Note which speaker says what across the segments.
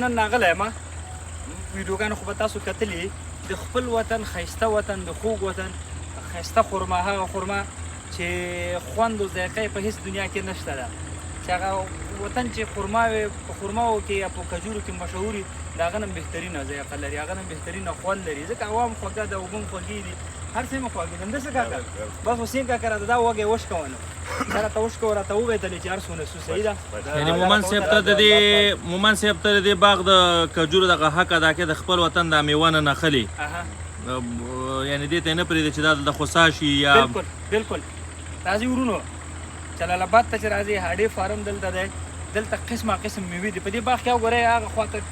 Speaker 1: نن راغلی یم ویډیوګانې خو به تاسو کتلي د خپل وطن ښایسته وطن د خوږ وطن ښایسته خرما هغه خرما چې خوند و ذایقه یې په هېڅ دنیا کې نشته ده چې هغه وطن چې خرما وي په خرماو کې یا په کجورو کې مشهور وي د هغه نه بهترینه ذایقه لري هغه نه بهترینه خوند لري ځکه عوام خوږه ده اوبه هم خوږې دي هر څه مې خوږې دي همداسې کاکا بس حسین کاکا راته دا وږی وشکوه نو دا راته وشکوه راته وویتلې چې هر څونه سو صحیح ده
Speaker 2: یعنې مومن صاحب ته د دې باغ د کجورو دغه حق ادا کې د خپل وطن د میوه نه نښلي یعنې دې ته یې نه پرېږدي چې دا دلته خوسا شي یا
Speaker 1: بالکل راځئ ورونو جلال آباد ته چې راځئ هډې فارم دلته دی دلته قسمه قسم میوې دي په دې باغ کې وګورئ هغه خواته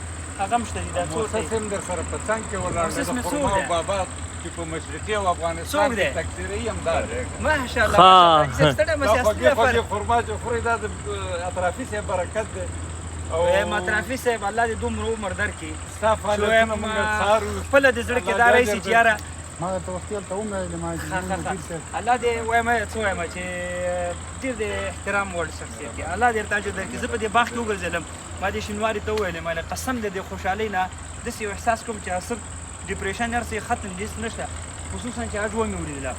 Speaker 1: هغه هم شته دي دا څو
Speaker 3: موسس هم در سره په څنګ کې ولاړ دی د خرما او بابا چې په مشرقي او افغانستان کې تکثیري هم دا دی
Speaker 1: ماشاءالله ستړی مه شئ اصلي
Speaker 3: خوږې خرما چې خورئ دا د اطرافي صاحب برکت دی
Speaker 1: او اطرافي صاحب الله دې دومره عمر درکړي
Speaker 3: ستا فعالیتونه موږ څارو
Speaker 1: خپله د زړه کې دا راشي چې یاره
Speaker 4: ما ته وختي هلته ومویل ما
Speaker 1: الله دې وایم څه وایم چې ډېر د احترام وړ شخصیت دی الله دې ورته اجر درکړي زه په دې باغ کې وګرځېدم ما دې شینواري ته وویلې ما قسم دې د خوشحالۍ نه داسې یو احساس کوم چې صرف ډپریشن هر څه ختم دي نشته خصوصا چې اجوه مې ولیدله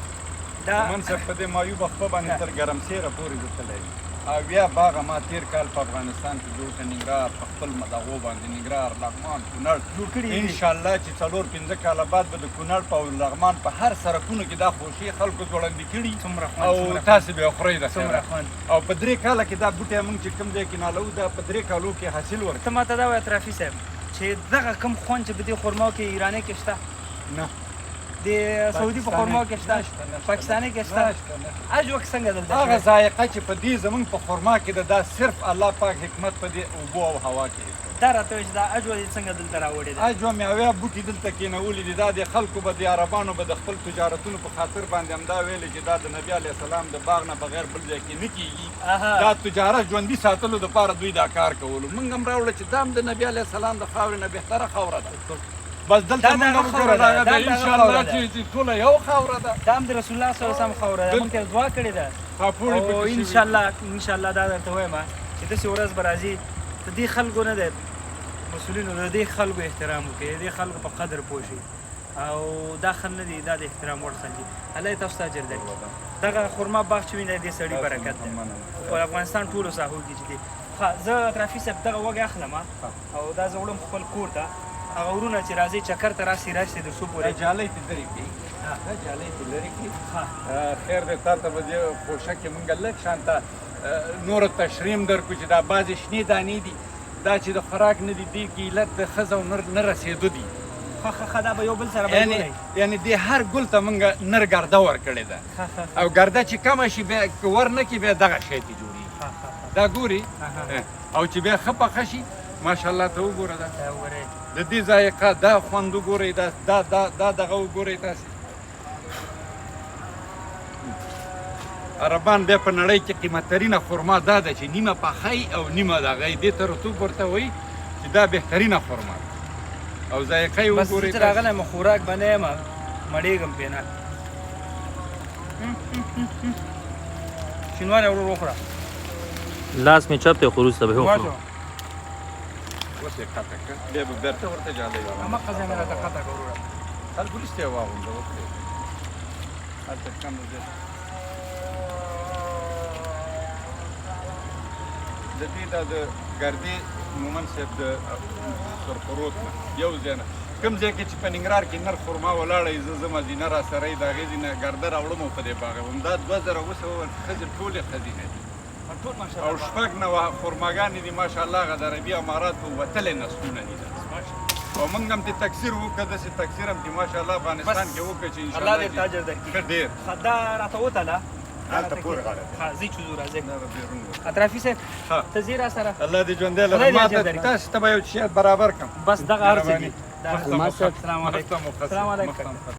Speaker 3: دا من صاحب په دې مایوبه خپه باندې تر ګرمسیره پورې زه تللی او بیا باغ ما تېر کال په افغانستان کې جوړ کړه ننګرهار په خپل دغو باندې ننګرهار لغمان کونړ
Speaker 1: جوړ کړي
Speaker 3: انشاءالله چې 4-5 کاله بعد به د کونړ په لغمان په هر سړکونو کې دا خوشي خلکو ځوړندې کړي او تاسې به یې خورئ د او په 3 کاله کې دا بوټی موږ چې کوم ځای کې نالو دا په 3 کالو کې حاصل ورکړي
Speaker 1: ته ماته دا وایه اطرافي صاحب چې دغه کوم خوند چې په دې خرماو کې ایرانۍ کې شته
Speaker 3: نه
Speaker 1: د سعودي په خرماو کې شته پاکستاني کې شته اجوک څنګه دلته
Speaker 3: هغه ذایقه چې په دې زموږ په خرما کې ده دا صرف الله پاک حکمت په دې اوبو او هوا کې
Speaker 1: دا راته وایي چې دا اجوه دې څنګه دلته راوړې ده
Speaker 3: اجوه میوې بوټي دلته کېنولي دي دا د خلکو به د عربانو به د خپل تجارتونو په خاطر باندې همدا ویلې چې دا د نبي علیه السلام د باغ نه بغیر بل ځای کې نه کېږي دا تجارت ژوندي ساتلو دپاره دوی دا کار کولو موږ هم راوړه چې دا هم د نبي علیه السلام د خاورې نه بهتره خاوره ده بس دلته موږ هم وګوره دا انشاءالله چې ټوله یو خاوره ده
Speaker 1: دا هم د رسول الله صلی الله علیه وسلم خاوره ده موږ ته دعا کړې ده او انشاءالله دا درته وایم چې داسې ورځ به راځي د دې خلکو نه دی مسؤلینو د دې خلکو احترام وکړي د دې خلکو په قدر پوه شي او دا خل نه دي دا د احترام وړ خل دي الله یې تاسو ته اجر درکړي دغه خرما باغ چې وینئ دې سړي برکت دی په افغانستان ټولو ساحو کې چې دی زه اطرافي صاحب دغه وږی اخلم او دا زه وړم خپل کور ته هغه ورونه چې راځي چکر ته راسي د څو پورې
Speaker 3: جالۍ ته لرې کړي جالۍ ته لرې کړي خیر دی تا ته به دې خوشه کې مونږ لږ شانته نور تشریم درکړو چې دا بعضې شنې دانې دي دا چې د خوراک نه دي دې کې علت د ښځه او نه رسېدو دي
Speaker 1: ښه دا به یو بل سره
Speaker 3: یعنې دې هر ګل ته مونږ نر ګرده ورکړې ده او ګرده چې کمه شي بیا که ور نه کړي بیا دغه شی ته جوړېږي دا ګوري او چې بیا ښه پخه شي ماشاءالله ته وګوره دا د دې ذایقه دا خوند وګورئ دا دغه وګورئ تاسې عربان بیا په نړۍ کې قیمتترینه خرما دا ده چې نیمه پخی او نیمه دغه یې دې ته رطوب ورته وایي چې دا بهترینه خرما ده او ذایقه یې وګورئ
Speaker 1: بس چې راغلی یم خوراک به نه یم مړېږم پرې نه شینواری ورور وخوره
Speaker 2: لاس مې چپ دی خو وروسته به وخورم
Speaker 3: اوس یې قطع کړه بیا به بېرته ورته جالۍ
Speaker 1: هماغه ځای مې راته قطع کړه وروره
Speaker 3: خلکو وروسته یې واغونده وکړې هلته کم دی د دې دا د ګردې مومن صاحب د سرخروت نه یو ځای نه کوم ځای کې چې په ننګرهار کې نر خرما ولاړه زه ځم مدینه را سره یې د هغې ځینې ګرده راوړم او په دې باغ یم دا 2700 ښځې ټولې خزینه دي او شپږ نوه خرماګانې دي ماشاءالله هغه د عربي اماراتو وتلې نسلونه دي او موږ هم دې تکثیر وکړه داسې تکثیر هم چې ماشاءالله افغانستان کې وکړه چې انشاءالله
Speaker 1: الله دې ته اجر درکړي
Speaker 3: ښه ډېر
Speaker 1: دا راته وتله
Speaker 3: هلته پورې غاړه
Speaker 1: ځئ چې ځو راځئ اطرافي صاحب ته ځې را سره
Speaker 3: الله دې ژوندی لري ما ته تاسو ته به یو شی برابر کړم
Speaker 1: بس دغه هر څه دي
Speaker 3: السلام علیکم